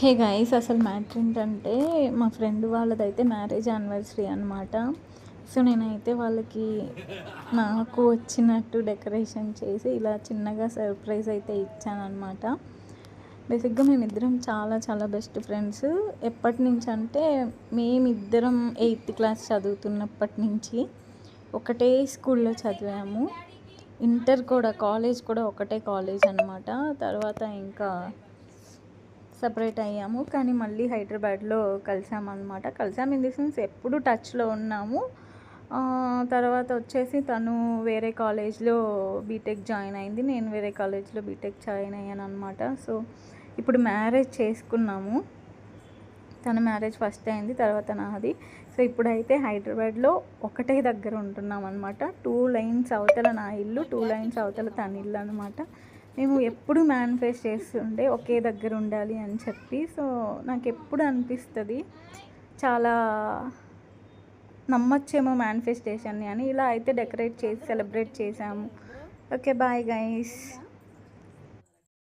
Hey guys, అసలు matter ఏంటంటే మా ఫ్రెండ్ వాళ్ళదైతే మ్యారేజ్ యానివర్సరీ అనమాట. సో నేనైతే వాళ్ళకి నాకు వచ్చినట్టు డెకరేషన్ చేసి ఇలా చిన్నగా సర్ప్రైజ్ అయితే ఇచ్చానమాట. బేసిక్గా మేమిద్దరం చాలా చాలా బెస్ట్ ఫ్రెండ్స్. ఎప్పటి నుంచి అంటే మేమిద్దరం 8th క్లాస్ చదువుతున్నప్పటి నుంచి ఒకటే స్కూల్లో చదివాము. ఇంటర్ కూడా, కాలేజ్ కూడా ఒకటే కాలేజ్ అనమాట. తర్వాత ఇంకా సపరేట్ అయ్యాము, కానీ మళ్ళీ హైదరాబాద్లో కలిసామన్నమాట. కలిసాము ఇన్ ది సెన్స్ ఎప్పుడు టచ్లో ఉన్నాము. తర్వాత వచ్చేసి తను వేరే కాలేజ్లో బీటెక్ జాయిన్ అయింది, నేను వేరే కాలేజ్లో బీటెక్ జాయిన్ అయ్యాను అనమాట. సో ఇప్పుడు మ్యారేజ్ చేసుకున్నాము. తన మ్యారేజ్ ఫస్ట్ అయింది, తర్వాత నాది. సో ఇప్పుడైతే హైదరాబాద్లో ఒకటే దగ్గర ఉంటున్నాం అనమాట. 2 లైన్స్ అవతల నా ఇల్లు, 2 లైన్స్ అవతల తన ఇల్లు అనమాట. మేము ఎప్పుడు మేనిఫెస్ట్ చేస్తుండే ఒకే దగ్గర ఉండాలి అని చెప్పి. సో నాకు ఎప్పుడు అనిపిస్తుంది చాలా నమ్మచ్చేమో మేనిఫెస్టేషన్ని అని. ఇలా అయితే డెకరేట్ చేసి సెలబ్రేట్ చేసాము. Okay, bye guys.